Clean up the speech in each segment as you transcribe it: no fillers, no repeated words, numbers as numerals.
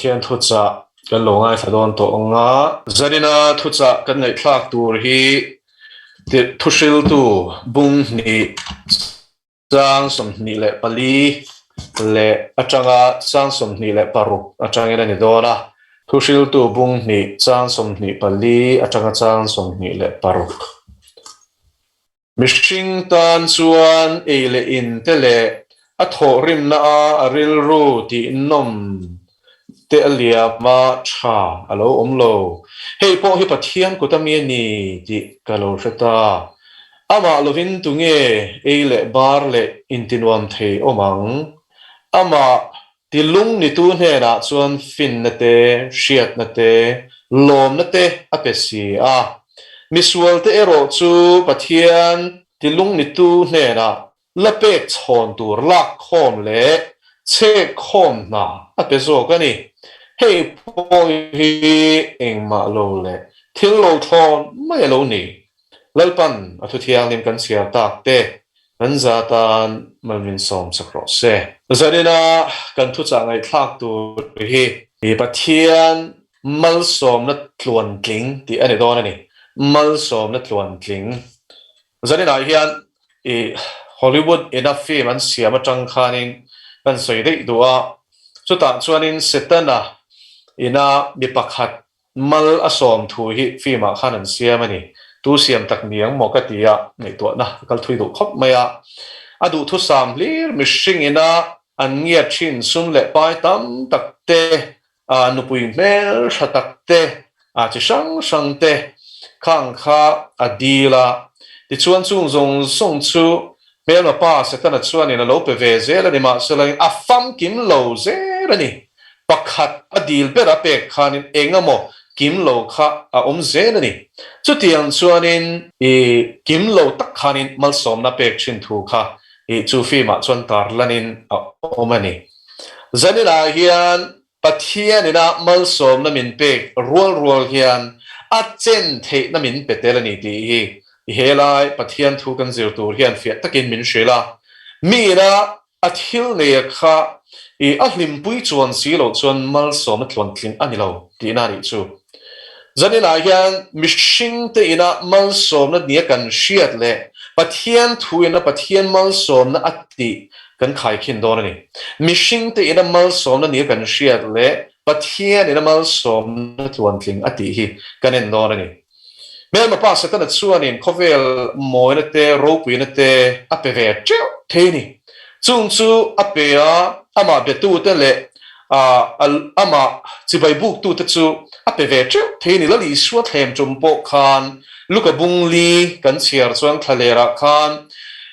pathian thu cha kan lo ngai thadon to nga zarina thu cha kan nei thlak tur hi ti thusil tu bung ni chang som ni le pali le atanga chang som ni le paru atanga ni dona thusil tu bung ni chang som ni pali atanga chang som ni le paru mishing tan chuan eile in tele a thorim na a ril ru ti nom te alia ma tha alo omlo hei po hi pathian ko tamie ni ti kalo reta ama lovin tunge eile bar le intinwam the omang ama tilung ni tu he na chuan fin na te shiat na te lom na te apesi a misual te ero chu pathian tilung ni tu he na lapek chon tur lak khom le che khom na apezo kani hei po hi engma lo le thil lo thon mai lo ni lalpan athu thiang lim kan sia tak te kan zatan malmin som sakro se zarina kan thu cha ngai thak tu hi pathian mal som na tluan tling ti ani don ani mal som na tluan tling zarina hian Hollywood enough film an siam atang khanin kan soi dei duwa chuta chuanin setana ina mi pakhat mal asom thu hi film a khanan siam ani tu siam tak niang mokatia nei to na kal thui du khop maya adu thu sam lir mishing ina an ngia chin sum le pai tam takte nupui mel thatakte chi sang te khang kha adila ti chuan chung zong song chu mel ma pa se kana chuan in a lo pe ve zel ani ma selai a fam kim lo zel ani pakhat adil bera pe khanin engamo kim lo kha a zel ani chu tiang chuanin kim lo tak khanin mal som na pek chin thu kha chu fi ma chuan tar lanin a omani zanila hian pathian ina mal som na min pek rual hian a chen the na min petelani ti hi helai pathian thu kan zir tur hian fiat takin min shela mira athil ne kha a hlimpui chuan si lo chuan mal som na tlon tling ani lo ti na ri chu zanila hian mishing te ina mal som na nia kan shiat le pathian thu ina pathian mal som na atti kan khai khin don ani mishing te ina mal som na nia kan shiat le pathian ina mal som na tlon tling atti hi kan en don ani mel ma pa sa tan chuanin khovel moina te ropuina te apeve cheu theni chung chu apea ama betu te le ama chibai buk tu te chu apeve cheu theni lali suat hem chumpo khan luka bungli kan chiar chuan thalera khan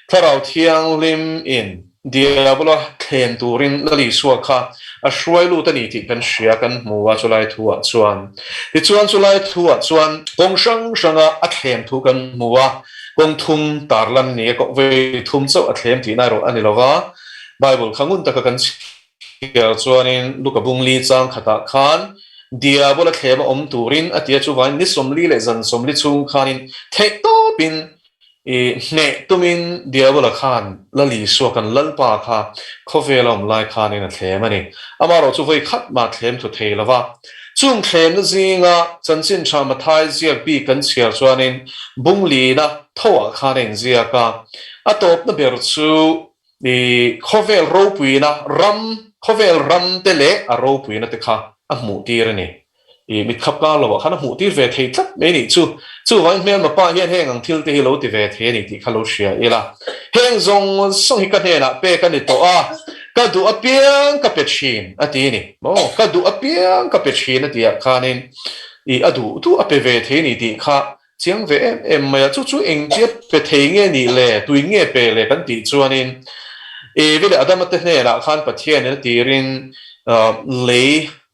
tharau thiang lim in diablo khen turin lali suak kha a shruai lu tani ti kan shia kan muwa chulai thuwa chuan ti chuan chulai thuwa chuan kong shanga a thlem thu kan muwa kong thum tarlan ni ko ve thum chau a thlem ti na ro ani lowa bible khangun ta kan chia chuanin luka bungli chang khata khan diablo thlem om turin atia chuwan ni somli le zan somli chung khanin thek to bin ne tumin diablo khan lali suakan lalpa kha khovelom lai khan in a thlemani amaro chu voi khat ma thlem thu theilawa chung thlem na zinga chanchin chama thai zia bi kan chiar chuanin bungli na thowa khan in zia ka atop na ber chu khovel ropuina khovel ram tele a ropuina te kha a mu tirani mi khap ka lo khana mu tir ve thei tlat me ni chu wang mel ma pa hian heng ang thil te hi lo ti ve the ni ti khalo shia ila heng zong song hi ka he na pe ka ni to a ka du apiang ka pe chin ati ni mo ka du apiang ka pe chin ati a khanin adu tu ape ve the ni ti kha chiang ve em ma chu eng che pe thei nge ni le tui nge pe le kan ti chuanin vele adam te ne la khan pathian ne tirin le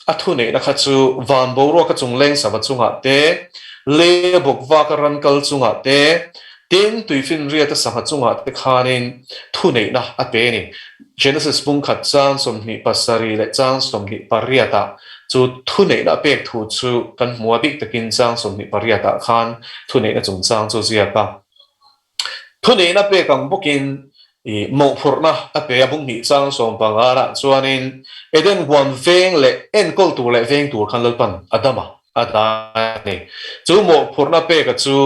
athune na khachu van boro ka chungleng sawa chunga te le bokwa ka rankal chunga te ten tuifin ria ta saha chunga te khanin thune na ape ni genesis bung khat chang som ni pasari le chang som ni pariata chu thune na pek thu chu kan muabik takin chang som ni pariata khan thune na chung chang chu zia ka thune na pe kang bokin mo phurna ape abung ni chang som pangara chuanin eden wan veng le en kol tu le veng tur khan lalpan adama adani chu mo phurna pe ka chu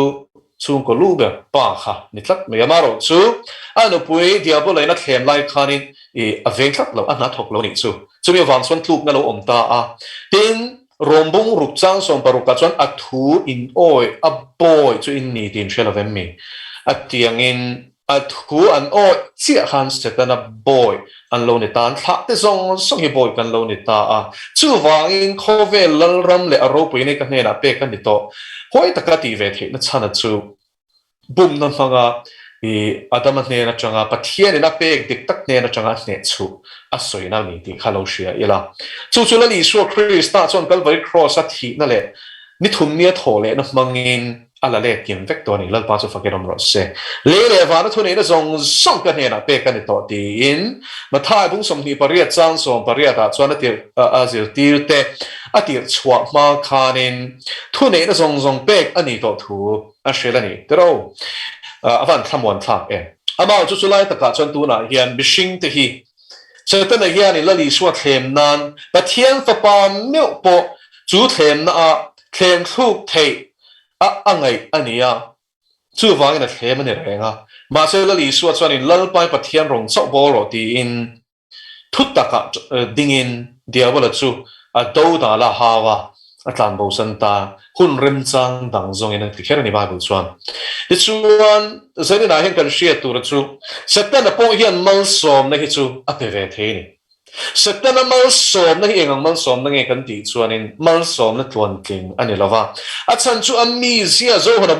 chung ko lu be pa kha ni tlak me amaro chu anu pui diabo le na thlem lai khanin aveng tlak lo ana thok lo ni chu chu mi wang son tluk na lo om ta a tin rombung ruk chang som paru ka chuan athu in oi a boy chu in ni tin shela vem mi atiangin athu an oi chia han setana boy an lo ni tan thla te zong song hi boy kan lo ni ta a chu wangin khove lal ram le aro pui ne ka hne na pe kan ni to hoi takati ve the na chana chu bum nan hanga adama hne na changa pathian na pek dik tak hne na changa hne chu a soi na ni ti khalo shia ila chu chu la li so krista chon kal vai cross a thi na le ni thum nia thole na mangin ala le kim vek to ni lal pa chu fakerom ro se le va na thune na zong song ka hne na pe kan ni to ti in ma thai bung som ni paria chang som paria ta chuan ti azil tir te atir chwa ma khanin thune na zong pek ani to thu a shela ni tero avan thamwan thang ama chu chu lai taka chon tu na hian bishing te hi chatan hian in lali suat thlem nan pathian fa pa meu po chu thlem na a thlem thuk thei a angai ania chu wangin a thlem ani renga ma se lali suat chuan in lal pai pathian rong chau bol ro ti in thut taka dingin diabola chu a do da la hawa atlan bo santa hun rem chang dang zong in ti kher ni bible chuan ti chuan zai na hen kan shia tur chu satan a po hian mal som na hi chu a pe ve the ni satan a mal som na hi engang mal som na nge kan ti chuan in mal som na tuan king ani lova a chan chu am mi zia zo hona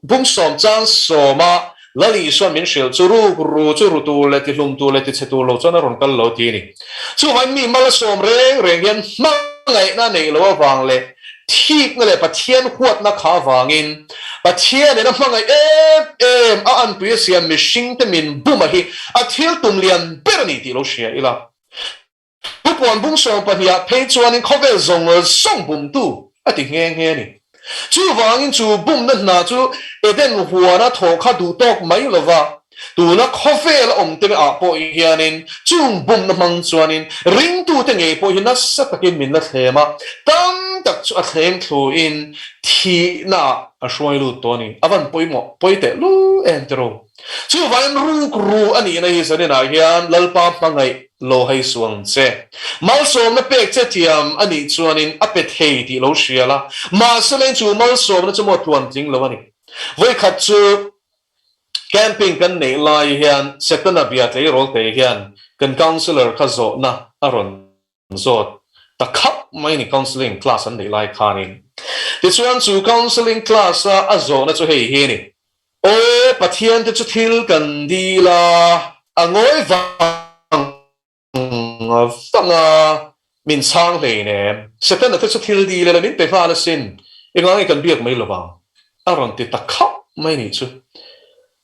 bung som chang soma lali suan min shil chu ru tu le ti hlum tu le ti chetu lo chana ron kal lo ti ni chu vai mi mal som reng hian ngai na nei lo wang le thik na le pathian huat na kha wangin pathian ne na mangai a an pu siam mishing te min buma hi a thil tum lian berani ti lo shia ila pupon bung so pa hi a pe chuan in khovel zong song bum tu a ti nge ni chu wangin chu bum na chu eden huana tho kha du tok mai lova tu na khovel om te a po hianin chung bum na mang chuanin ring tu te nge po hi na sa takin min la thema tam tak chu a thleng thu in thi na a shoi lu to ni avan poimo poite lu entro chu vain ru ani na hi sane na hian lalpa pangai lo hai suang che mal som na pek che tiam ani chuanin apet hei ti lo shiala ma salen chu mal som na chmo tuan ting lo ani voi khat chu camping kan nei lai hian setana bia te rol te hian kan counselor kha zo na aron zot ta khap mai ni counseling class an nei lai khanin ti chuan chu counseling class a zo na chu hei hi ni o pathian te chu thil kan di la angoi wang fanga min sang hlei ne setana te chu thil di le min pe hla la sin ingai kan biak mai lo ba aron ti ta khap mai ni chu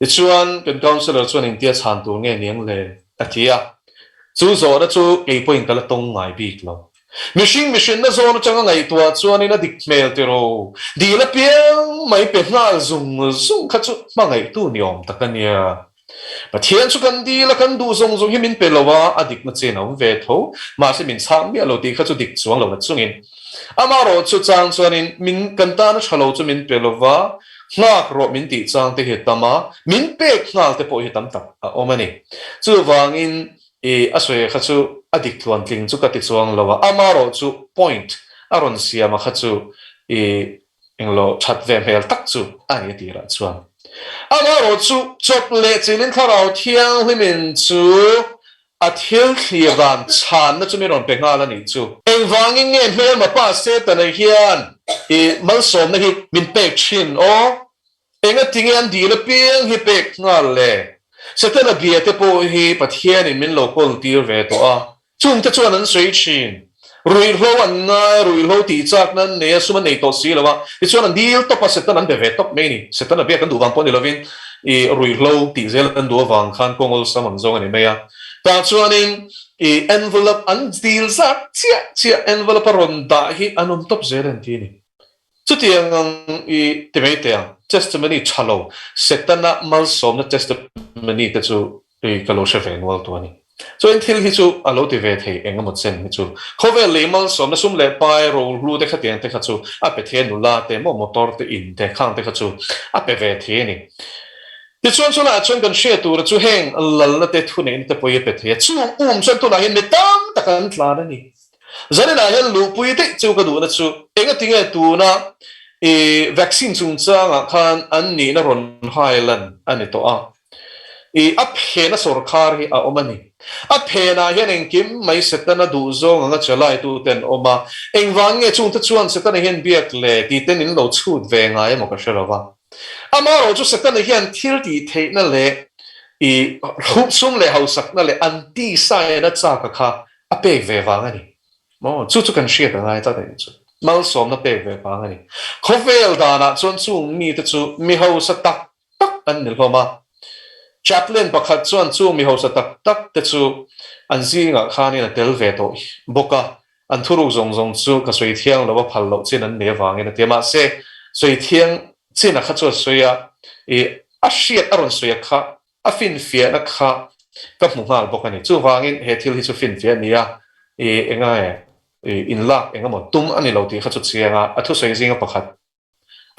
ti chuan kan counselor chuan in tia chan tu nge niang le atia chu zo na chu ei point kala tong ngai bik lo machine na zo na changa ngai tua chuan in a dik mail ti ro di la piang mai pe ngal zum kha chu ma ngai tu niom takania pathian chu kan di la kan du zong hi min pe lowa adik na chen om ve tho ma se min sang mi lo ti kha chu dik chuang lo na chungin amaro chu chang chuan in min kan ta na chalo chu min pe lowa ngak ro min ti chang te he tama min pek ngal te po hi tam tak a omani chu wangin aswe kha chu adik tuan tling chu ka ti chuang lowa amaro chu point aron siama kha chu englo chat ve mel tak chu ani ti ra chuan amaro chu chop le chilin tharau thiang himin chu a thil thliawan chan na chu mi ron pe nga la ni chu eng wangin nge mel ma pa se ta na hian mal som na hi min pek chin o enga tingian di la piang hi pek ngal le satana bia te po hi pathian in min local tir ve to a chung te chuan an sui chin rui lo an ngai rui lo ti chak nan ne suma nei to si lawa ti chuan an dil to pa satana an be ve tok me ni satana bia kan du wang po ni lovin rui lo ti zel an du wang khan kongol samang zong ani me ya ta chuan in envelope an dil zak chia envelope ron da hi anom top zel an ti ni chu tiang te me te testimony chalo setana mal som na testimony te chu cái lối xe về nuôi tuổi này cho nên thiên hi chu alo ti ve thei enga một sen hi chu khove lemal som na sum le pai ro lu te khatien te khachu a pe thien nu la te mo motor te in te khang te khachu a pe ve thie ni ti chuan chula chuan kan she tur chu heng lal na te thu nei te poi pe thie chu chuan tu na hin me tam takan tla na ni zani na hin lu pui te chu ka du na chu enga tinge tu na vaccine chung changa khan an ni na ron hailan ani to a ap he na sarkar hi a omani ap he na hian engkim mai setana du zong anga chalai tu ten oma engwang nge chung ta chuan setana hian biak le ti ten in lo chut ve ngai mo ka sherawa ama ro chu setana hian thil ti theina le hup sum le hausak na le anti sai na cha ka kha a pek ve wang ani mo chu chu kan shia ta ngai ta den chu mal som na pek ve wang ani khovel dana chuan chung mi ta chu mi ho sa tak tak an nil homa chaplain pakhat chuan chu mi ho sa tak tak te chu an zinga khani na tel ve to boka an thuru zong zong chu ka soi thiang lo phal lo chin an ne wangin tema se soi thiang chin a kha chu soya a hriat aron soya kha a fin fia na kha ka hmu ngal boka ni chu wangin he thil hi chu fin fia nia enga in lak enga mo tum ani lo ti kha chu chianga a thu soi zinga pakhat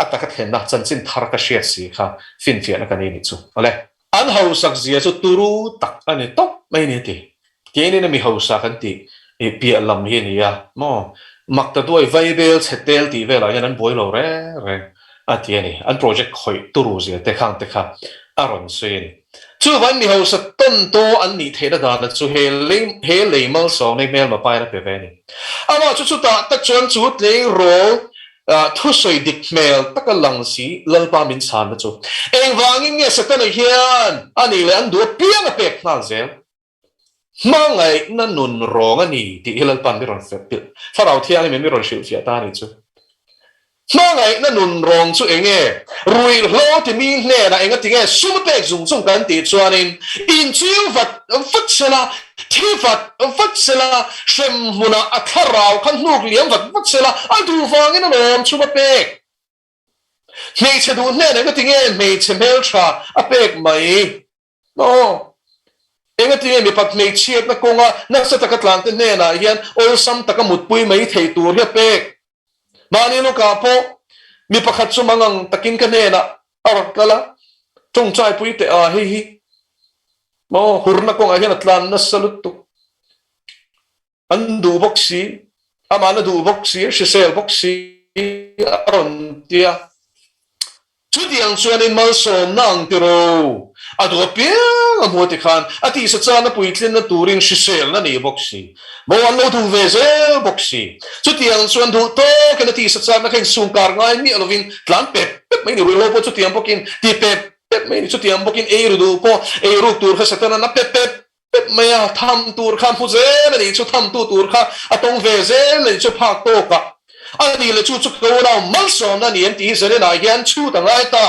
a takat hen na chan chin thar ka hriat si kha fin fia na ka ni chu ole an hau sak zia chu turu tak ani top mai ni ti ke ni mi hau sak an ti pia lam hi ni ya mo makta duai vaibel chetel ti vela yan an boilo re a ti ani an project khoi turu zia te khang te kha aron se ni chu van mi hau sa ton to an ni theda da na chu he leimal so nei mel ma pai na pe ve ni ama chu ta ta chuan chu tleng ro thu soi dik mel taka lang si lalpa min san chu eng wangin nge sakana hian ani le an du piang a pek nal zel mangai na nun rong ani ti hilal pan mi ron fe pil farau thiang mi ron shil fia ta ni chu mangai na nun rong chu enge rui lo ti mi hne na enga tinge sum pek zung zung kan ti chuanin in chiu vat fat sela thi vat fat sela shem huna atharau khan nuk liam vat fat sela al du wangin na lom chu pek mei che du hne na enga tinge mei che mel tha a pek mai no enga tinge mi pat mei chiat na konga na sa takatlan te hne na hian ol sam takamut pui mai thei tur hi pek mani no ka po mi pakhat chu mangang takin ka ne na ar kala tung chai pui te a hi mo hurna ko nga hian atlan na salut tu an du boxi ama na du boxi she sel boxi aron tia chu diang chuan in mal som nang tiro ado pia mo te khan ati sa chana puitlin na turin she sel na ni boxi mo an lo tu vezel boxi chu tiang chuan du to kana ti sa chana khain sungkar ngai mi alovin tlan pep mai ni lo po chu tiang bokin ti pep mai ni chu tiang bokin e ru du po e ru tur kha satana na pep mai a tham tur kham pu ze na ni chu tham tu tur kha atong vezel ni chu phak to ka ani le chu chu ko na mal som na ni an ti zare na hian chu ta ngai ta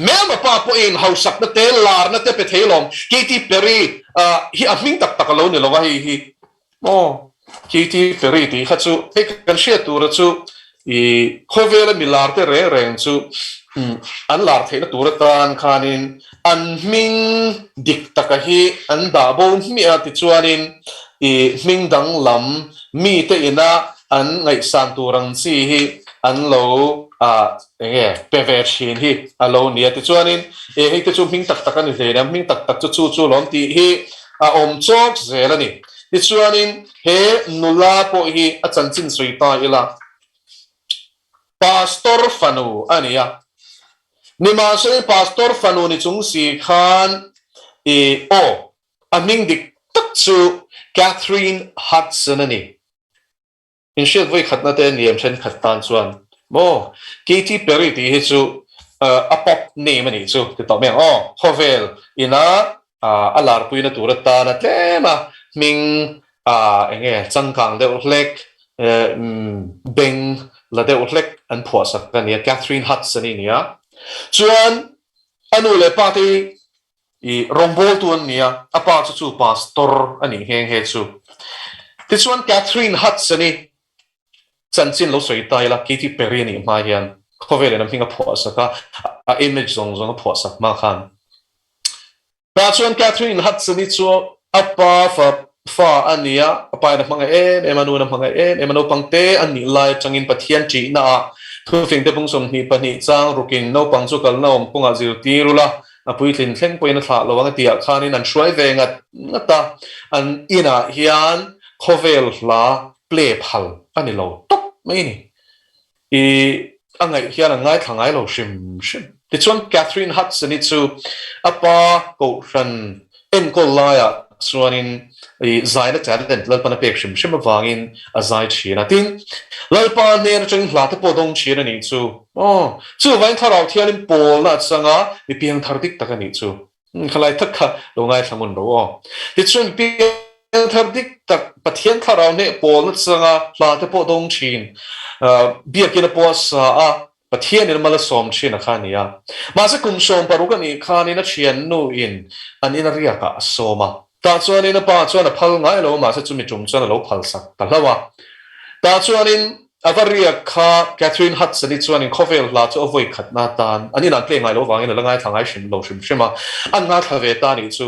mel ma pa po in hausak na te lar na te pe thelom Katy Perry hi a ming tak tak lo ni lo wa hi mo Katy Perry ti kha chu he kan she tur chu khovel mi lar te reng chu an lar theina tur tan khanin an ming dik taka hi an da bo mi a ti chuanin ming dang lam mi te ina an ngai san turang chi hi an lo enge peve chin hi alo nia ti chuanin he te chu ming tak tak ani hle na ming tak tak chu lom ti hi a om chok zelani ti chuanin he nula po hi a chanchin sui ta ila pastor fanu ania ni ma se pastor fanu ni chung si khan aming dik tak chu Catherine Hudson ani in shit voi khatna te niam chen khatan chuan mo Katy Perry ti hi chu a pop name ani chu ti to me hovel ina alar puina turata na tema ming enge changkang de uhlek beng la de uhlek an phuasa ka nia Catherine Hudson nia chuan anu le party rombol tuan nia apa chu pastor ani heng he chu ti chuan Catherine Hudson ni chanchin lo soi tai la Katy Perry ni ma hian khovel na hinga phuasa ka a image zong zong phuasa ma khan ta chuan Catherine Hudson ni chu apa fa ania apa na manga emanu na manga emanu pangte ani lai changin pathian chi na thu fing te pung som ni pani chang rukin no pang chu kal nom punga zir ti rula apui thlin thleng poina thla lowanga tia khanin an shruai vengat ngata an ina hian khovel hla play phal ani lo top mai ni I angai hian angai thangai lo shim shim ti chuan Catherine Hudson ni chu apa ko ran en ko laya chuanin I zaina talent lalpana pek shim shim awangin a zai china tin lalpa ne na chang hla te podong china ni chu chu vain tharau thianin pol na changa mi piang thar dik taka ni chu khalai thakha lo ngai thamun ro ti chuan piang thar dik tak pathian tharau ne pol na changa hla te podong chin bia kina posa a pathian in mala som china khania ma se kum som paruka ni khani na chian nu in an in ria ka soma ta chuan in pa chuan a phal ngai lo ma se chumi chum chuan lo phal sak ta hlawa ta chuan in avaria kha Catherine Hudson ni chuan in khovel la chu avoi khat na tan ani na tle ngai lo wangin la ngai thangai shim lo shim shima an nga thave ta ni chu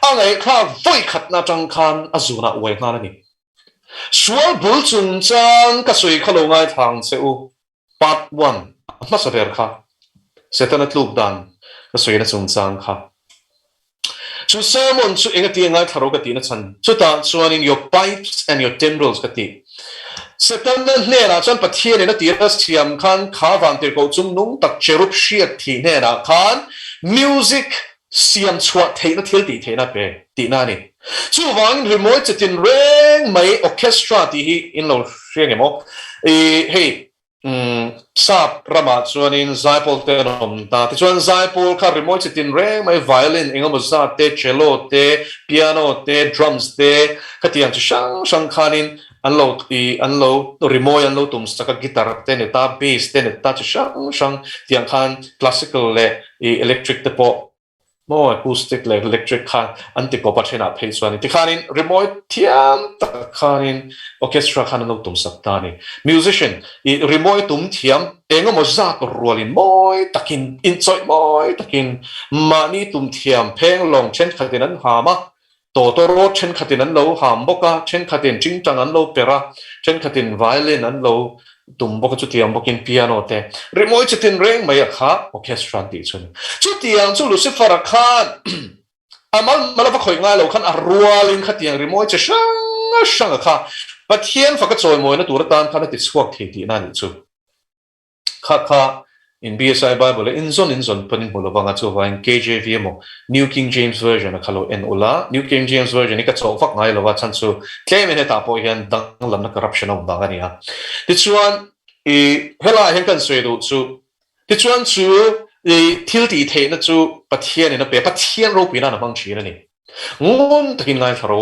angai kha voi khat na chang khan azuna wei na ni sual bul chung chang ka sui khalo ngai thang cheu part 1 ma sa ver kha setana tluk dan ka sui na chung chang kha chu sermon chu enga ti ngai tharo ka ti na chan chu ta chuan in your pipes and your timbrels ka ti setana ne na chan pathian na ti ra siam khan kha van ter ko chung nung tak cherup shiat thi ne na khan music siam chwa theina thil ti theina pe ti na ni chu wang remote chatin reng mai orchestra ti hi in lo riang emo hey sap rama chuanin zaipol te nom ta ti chuan zaipol kha remote chatin reng mai violin engemaw za te cello te piano te drums te khatiang chu sang khanin anlo remote anlo tum saka guitar te ne ta bass te ne ta chu sang tiang khan classical le electric te po mo acoustic le electric khan anti ko pachena phei chuan ti khanin remote thiam ta khanin orchestra khan no tum saptani musician I remote tum thiam engemaw zat rualin moi takin inchoi moi takin mani tum thiam pheng long chen khatin an hama totoro chen khatin an lo ham boka chen khatin chingchang an lo pera chen khatin violin an lo tum boka chu tiang bokin piano te remote chatin reng mai kha orchestra ti chun chu tiang chu Lucifer khan amal malava khoi ngai lo khan arwalin khatiang remote cha sang kha pathian faka choi moi na tur tan khan ti chuak the ti na ni chu kha in BSI Bible in zon panin bolawanga chu vain KJV mo New King James Version khalo en ula New King James Version ni ka chaw fak ngai lo wa chan chu claim he ta po hian dang lam na corruption of bangania ti chuan hela hen kan soi do chu ti chuan chu thil ti the na chu pathian na pe pathian ro pina na bang chi na ni ngun takin ngai tharo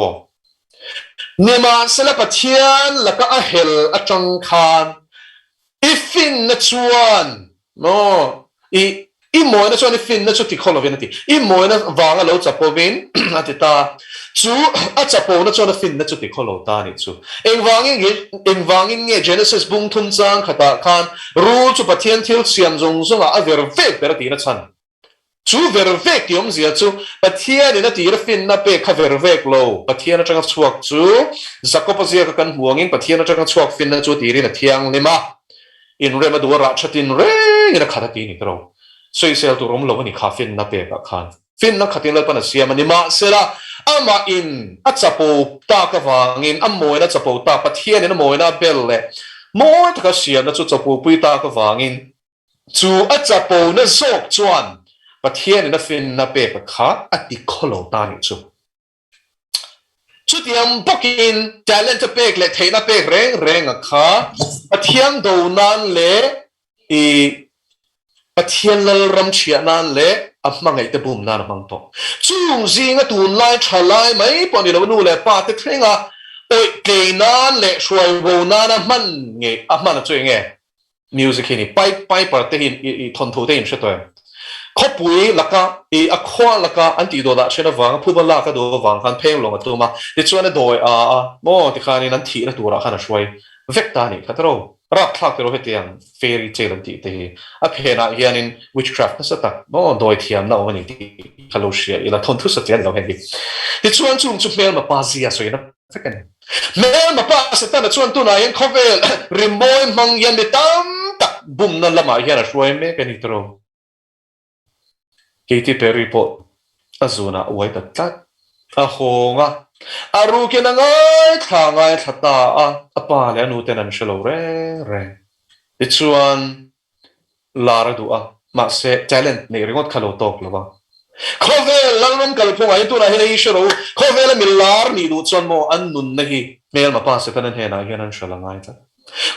nema sela pathian laka a hel a chang khan ifin na chuan no I moi na chuan fin na chu ti kholo venati I moi na wanga lo chapovin atita chu a chapo na chuan fin na chu ti kholo ta ni chu engwangin nge Genesis bung thun chang khata khan ru chu pathian thil siam zong zonga a ver vek berati na chan chu ver vek yom zia chu pathian na ti fin na pe kha ver vek lo pathian na chang chuak chu zakopazia ka kan huangin pathian na chang chuak fin na chu ti ri na thiang lima in rema dura chatin reng ina khata ti ni tro soi sel tu rom lo ni kha fin na pe ka khan fin na khatin la pana siam ni ma sela ama in achapo ta ka wangin amoy na chapo ta pathian na moy na bel le moi ta ka siam na chu chapo pui ta ka wangin chu achapo na zok chuan pathian na fin na pe ka kha ati kholo ta ni chu chu tiam bokin talent pek le theina pek reng a kha pathian do nan le pathian lal ram chia nan le apmangai te bum nan mang to chung zinga tun lai thalai mai poni lo nu le pa te threnga oi ke nan le shwai bo nan man nge apman chu nge music ni pai par te hin thon thu te in shetoy khopui laka akhwa laka anti do da chena wang phuba la ka do wang khan pheng long atuma ti chuan doi mo ti khani nan thi na tura khana shwai vekta ni khatro rak thak te ro hetiang fairy tale ti te a phena hianin witchcraft na sata mo doi thiam na omani ti khalosia ila thon thu satyan lo hendi ti chuan chung chu mel ma pa zia soina fakan mel ma pa sata na chuan tu na yan khovel rimoy mang yan de tam tak bum na lama hian a shoi me kan itro Katy Perry po azuna uai ta tat a honga aru ke na ngai thangai thata a apa le anu ten an shelo re ti chuan lara du a ma se talent nei ringot khalo tok lova khovel langlam kal phonga in tu na hele shelo khovel mi lar ni du chuan mo an nun na hi mel ma pa se tan he na hian an shela ngai ta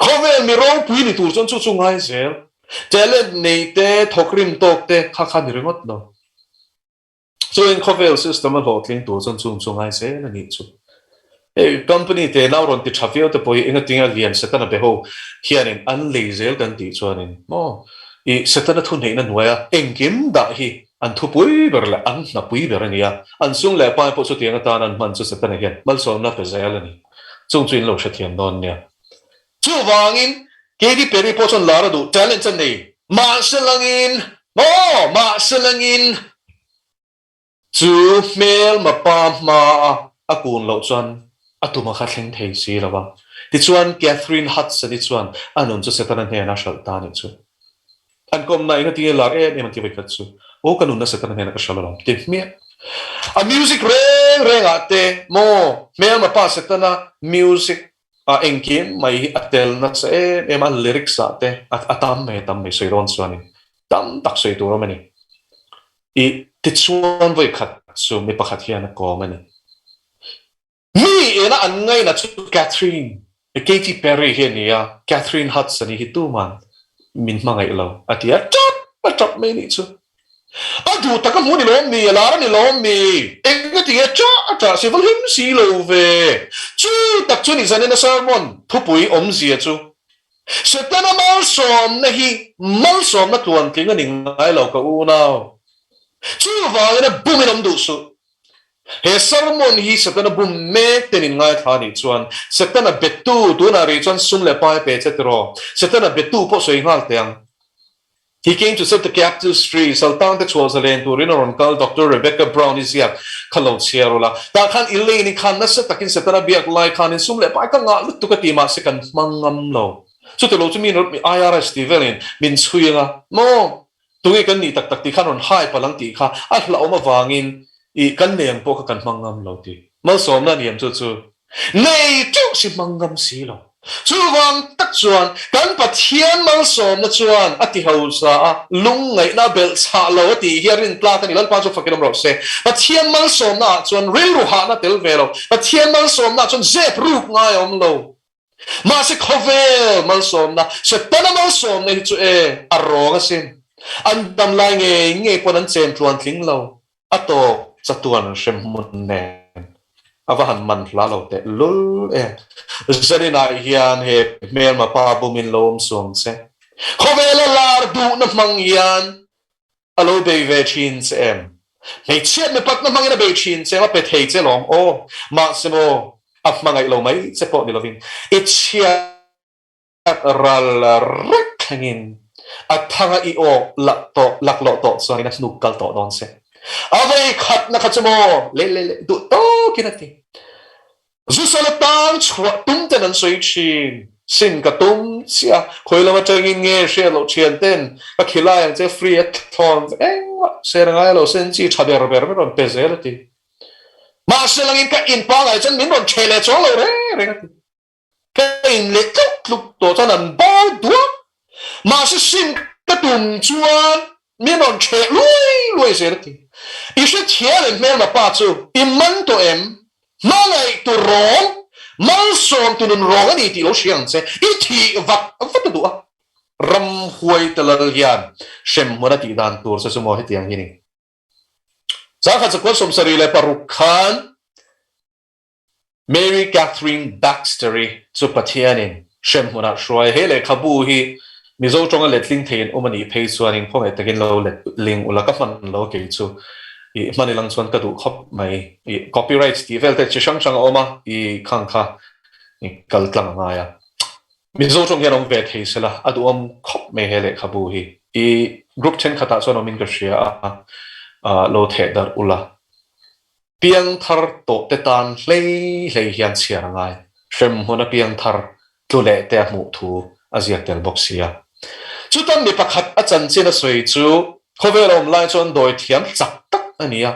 khovel mi rong pui ni tur chuan chu ngai zel talent nei te thokrim tok te kha kha ni ringot no so in khovel system a hotling tu chuan chung ngai se na ni chu company te now ron ti thavio te poi inga tinga lian setana beho hianin an lazel kan ti chuanin mo I setana thu nei na noya engkim da hi an thu pui berla an na pui berania an sung le pa po chu tinga ta nan man chu setana hian mal so na pe zelani chung chuin lo shathiam don nia chu wangin Katy Perry po chon lara du talent chan nei ma selangin ma selangin chu mel ma pa ma akun lo chuan atuma kha thleng thei si lawa ti chuan Catherine Hudson ti chuan anun chu setana he na shal ta ni chu an kom na ina ti la e man ti vai khat chu o kanun na setana he na ka shal lam ti me a music re ate mo mel ma pa setana music a engkim mai atel na se e ma lyrics ate atam me soiron chuan tam tak soi tu romani I ti chuan vai khat chu mi pakhat hian ko mani mi ena an ngai na chu Catherine Katy Perry he nia Catherine Hudson hi tu man min mangai lo atia chop me ni chu adu taka mu ni lo mi lara ni lo mi enga ti cha civil him si lo ve chu tak chu ni zan na sermon thu pui om zia chu setana mal som na hi mal som na tuan tlinga ni ngai lo ka u nau chu wa na bumin om du su he sermon hi setana bum me tenin ngai thani chuan setana betu tu na ri chuan sum le pai pe chetro setana betu po soi ngal teang he came to set the captives free saltang te chwazalen tu rinoron kal Dr. Rebecca Brown is yak khalo chiarola ta khan Elaine khan na set takin setana biak lai khan in sum le pai ka nga lut tu ka ti ma se kan mangam lo chu te lo chu min IRS Steven min chuinga mo tungi kan ni tak ti khan on hai palang ti kha a hla oma wangin I kan leng po ka kan mangam lo ti mal som na niam chu nei chu si mangam si lo chu wang tak chuan kan pathian mal som na chuan ati hausa a lung ngai na bel cha lo ti hiarin pla ta ni lan pa chu fakiram ro se pathian mal som na chuan ril ru ha na tel velo pathian mal som na chuan zep ruk ngai om lo ma se khovel mal som na se tana mal som nei chu arong asin an dam lai nge ponan chen chuan tling lo ato chatuan shem mun ne avahan man lalo te lul zanina hian he mel ma pa bumin lom song se khovela lar du na mangyan alo be ve chin se hei chet me pat na mangina be chin se ma pe thei che lom o ma se mo af mangai lo mai se po ni lovin it chia ral rek hangin athanga I o lak lo to so ina snuk kal to don se avai khat na khachmo le du to kinati zusalatang chwa tum ten an soi chin sin ka tum sia khoila ma tangin nge she lo chen ten ka khila yang che free at thon seranga lo sen chi chaber ber ron pezelati ma selangin ka in pa ngai chen min ron chele cholo re ka in le tuk to chan an ba du ma se sin ka tum chuan min ron che lui serati ishe thial mel ma pa chu imman to malai tu rong mal som tu nun rong ani ti lo siang se I thi vat du ram huai talal hian shem mona ti dan tur se sumo he tiang hini sa kha chakwa som sari le parukhan Mary Catherine Baxter chu pathianin shem mona shoi hele khabu hi mizo chonga letling thein omani phei chuanin phome takin lo let ling ulaka man lo ke chu I manilang chuan ka du khop mai I copyright ti velte chi sang oma I khang kha I kal tlang nga ya mi zo trong hian ong ve thei sela adu om khop me hele khabu hi I group chen khata so no min ka shia lo the dar ula piang thar to te tan hlei hian chiar ngai shem hona piang thar tu le te mu thu azia tel boxia chu tan mi pakhat a chan chen a soi chu khovelom lai chon doi thiam chak tak ania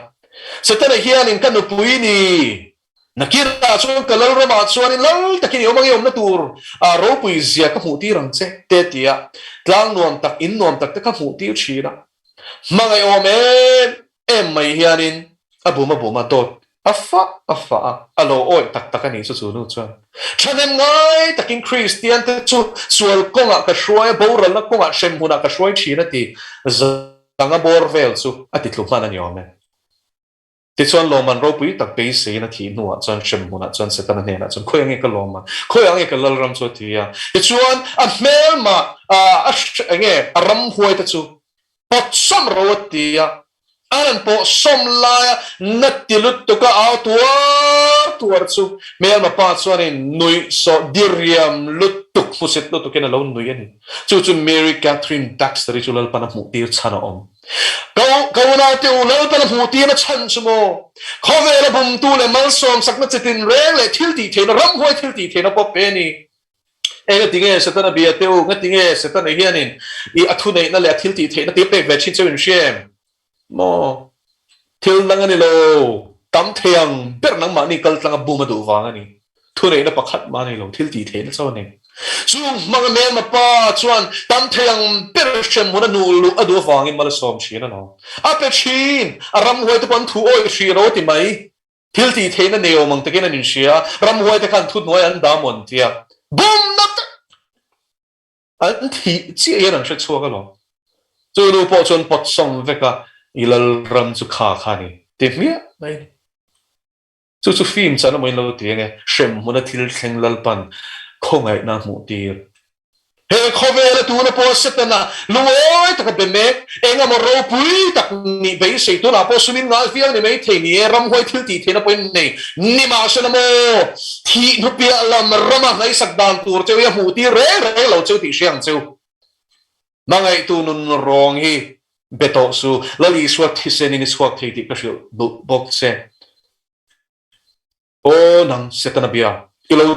setana hian in kanu pui ni nakira chuan kalal rama chuan in lal takin yomangi omna tur a ro pui zia ka hmuti rang che te tia tlang nuam tak in nuam tak te ka hmuti china mangai omen em mai hianin abuma dot afa alo oi tak tak ani chu nu chuan thanem ngai takin christian te chu sual konga ka shroya boral na konga shem huna ka shroi china ti zanga bor vel chu ati tlupan ani omen ti chuan loman ro pui tak pe se na thi nuwa chuan shem huna chuan setana ne na chuan khoyange ka loman khoyange ka lalram chu ti ya ti chuan a mel ma nge aram huai ta chu pot sam ro ti ya anan po som la na tilut to ka out tuar chu mel ma pa chuan in nui so diriam lut tuk puset to ken alone nui ani chu Mary Catherine Baxter chu lal pana mu ti chana om kau na te ulal pana mu ti na chan chumo khove la bum tu le mal som sak na chitin re le thil ti the na ram hoi thil ti the na po pe ni nga tinge setana bia te u nga tinge setana hianin I athu nei na le thil ti the na te pe ve chin chewin shem mo thil langani lo tam theyang ber nang ma ni kal tlanga buma du wanga ni thu nei na pakhat ma ni lo thil ti the na chaw ni chu mga mel ma pa chuan tam theyang ber shem huna nu lu adu wangin mala som chin na no a pe chin aram hoi te pan thu oi shi ro ti mai thil ti the na neo mang te ken anin sia ram hoi te kan thu noi an da mon tia bum na an thi chi yan ang chua ka lo chu lu po chuan pot som veka ilal ram chu kha ni te mia mai chu film chan moi lo ti nge shem huna thil thleng lal pan khongai na mu tir he khovela tu na po setana luoi tak be me enga mo ro pui tak ni be se tu na po sumin ngal fiang ni mai the ni ram hoi thil ti the na po nei ni ma se na mo thi nu pia lam rama ngai sak dan tur che ya mu ti re lo che ti siang che mangai tu nun rong hi beto su lali swat hisen ni swat the ti ka shil bok se o nang setana bia ilo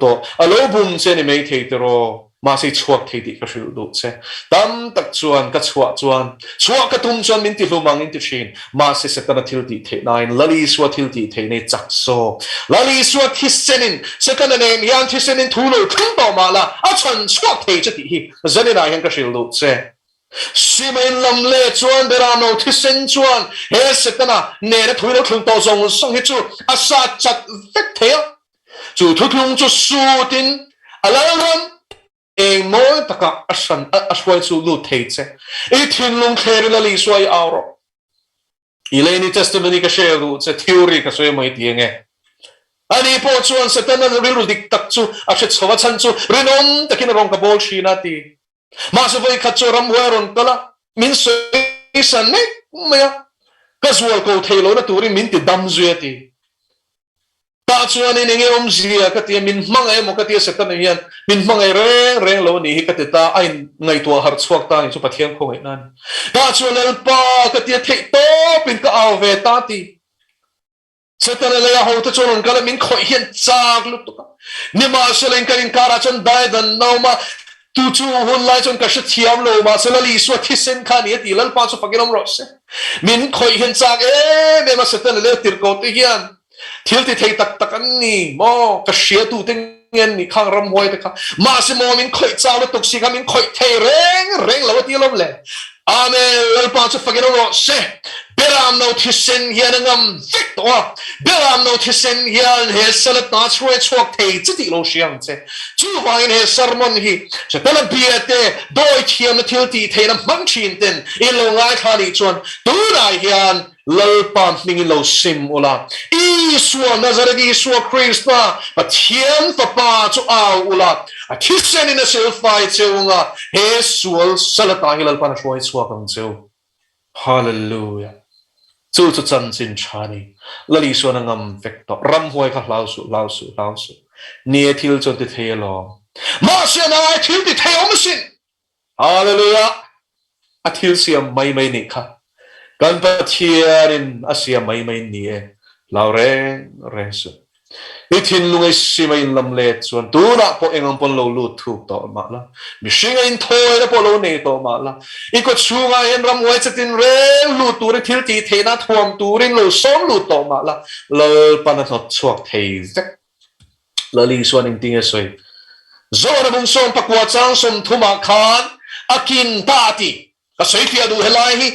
to alo bum se ni mai the ro ma se chuak the ti ka shil do se tam tak chuan ka chuak ka tum chuan min ti lumang in ti chin ma se setana thil ti the nine lali swat thil ti the ne chak so lali swat hisenin setana ne yan hisenin thulo thung to ma la a chan chuak the che ti hi zani na yan ka shil do se simen lam le chuan beram no thisen chuan he setana ne na thuilo thung to zong song hi chu asa chat vek the chu thu thung chu su tin alaram eng moi taka asan aswai chu lu thei che e thin lung kher la li swai auro ileni testimony ka share lu che theory ka soi mai ti nge ani po chuan setana rilul dik tak chu a che chowa chan chu rinom takin rong ka bol shina ti ma se voi khat chu ram weron kala min soi san ne maya casual ko thailo na turi min ti dam zueti ta chuan in nge om zia ka ti min mangai mo ka ti setana hian min mangai re lo ni hi ka ti ta ai ngai tua har chuak ta ni chu pathian khong ai nan ta chuan el pa ka ti thei to pin ka aw ve ta ti setana le ya ho ta chuan kala min khoi hian chak lu tu ni ma selen ka in kara chan dai dan no ma tu chu hun lai chon ka shi thiam lo ma sela li so thi sen kha ni ti lal pa chu pakinom ro se min khoi hian chak me ma setana le tir ko ti hian thil ti thei tak tak an ni mo ka shia tu te ngen ni khang ram hoi te kha ma se mo min khoi chaw le tuk si kha min khoi thei reng lo ti lom le amen lal pa chu pakinom ro se beram no thisen hian ngam vek to beram no thisen hian he salat na chwe chok thei chi ti lo siang che chu wain he sermon hi se tala biate doi thiam na thil ti thei na mang chin ten in lo ngai khani chuan tu dai hian lal pam ning lo sim ula isua nazareth isua krista pathian fa pa chu au ula a thisen in a selfai cheunga he sual salata hilal pan shoi chua kang cheu hallelujah chu chan chin chani lali so na ngam vek to ram hoi kha lau su nie thil chon ti thelo มาเสียนายทิลติเทอมสินฮาเลลูยาอาทิลเสียไม่นี่ค่ะกันปะเทียรินอาเสียไม่นี่ลาวเรงสุดอีทินลุงไอสิไม่ลำเล็ดส่วนตัวน่ะพอเองอันปนโลลูถูกต่อมาละมิชิงอินทอยแล้วพอโลเนต่อมาละอีกก็ชูงาเอ็นรำไว้จะตินเร็วลูตัวริทิลตีเทน่าทวมตัวรินโลซ้อมลูต่อมาละเลยปนัดชวกเทจักเลยลิงส่วนอินติงเอสวยโซนบุญส่งปักวัดจังสมทุมาคานอากินตาตีก็สวยเทียดูเฮลัยฮีก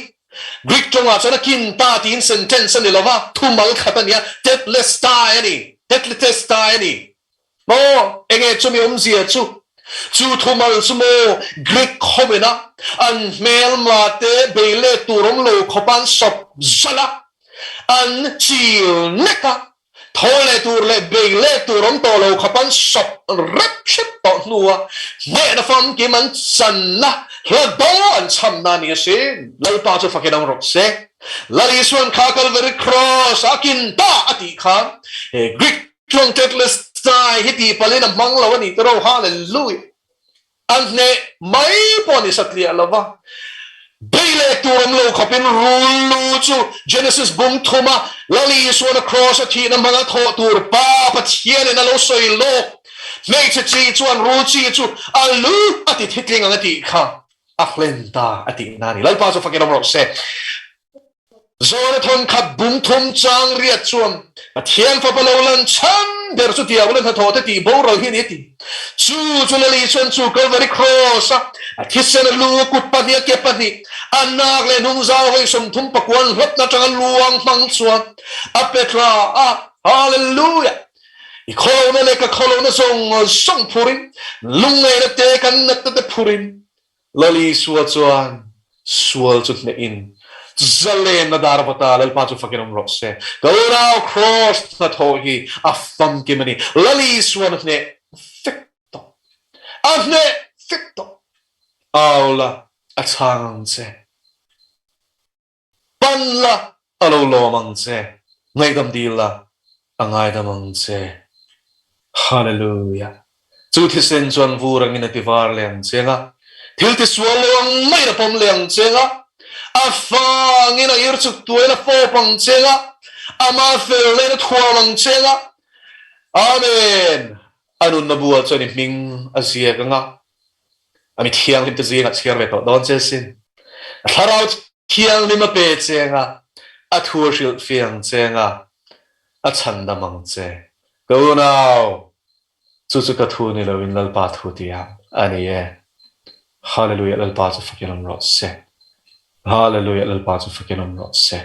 รีกจงอาจจะนักกินตาตีอินเซนเทนส์นี่ละว่าทุมาลขัดเนี่ยเจ็ดเลสตายนี่Hetlites taini. Mo enge chumi umzia chu thumal sumo Greek khomena an mel mate beile turom lo khopan sop zala an chil neka thole turle beile turom to lo khopan sop rep ship to nuwa me na fam ki man sanna la do an chamna ni se lai pa chu fakinam rok se lali suan khakal very cross akin ta ati khan Greek Trung tetless tai hiti palina manglaw ni tero hallelujah anne mai poni satlia lava beile turam lo khapin rulu chu Genesis bum thuma lali suan cross ati na mga tho tur pa pathian na lo soi lo nature chi chuan ru chi chu alu ati thitling ati kha aklenta ati nani lai pa chu fakiram ro se Zona thon khat bum thum chang riat chuam pathian fa palolan chan der chu tia ulan tho ta ti bo ro hi ni ti chu le chuan chu Calvary cross a thisen lu kut pa ni ke pa ni anak le nung zau hoi som thum pakwan hot na chang luang mang chuan a petra a hallelujah I kholo le ka kholo na song phurin lungai na te kan na ta phurin lali chuan sual chu ne in Zalen na darabata lal pa chu fakiram rokse gaurao cross na thohi afam kimani lali swan ne ficto afne ficto aula atangse panla alo lomangse ngai dam dila angai damangse hallelujah chu thisen chuan vurang in ativar leng chenga thil ti swalong mai na pom leng chenga afang ina irchuk tuela fo pang chenga ama fel le thuang chenga amen anun nabua chani ming asia kanga ami thiang lim te zinga chiar ve to don chesin tharau thiang lim pe chenga a thur shil fiang chenga a chanda mang che go now chu chu ka thu ni lo in lal pa thu tia ani e hallelujah lal pa chu fakiram ro se Hallelujah lal pa chu fakiram ro se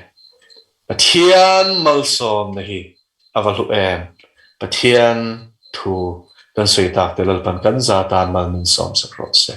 pathian malsom nahi avalu em pathian thu kan soi tak te lal pan kan za tan mal min som sak ro se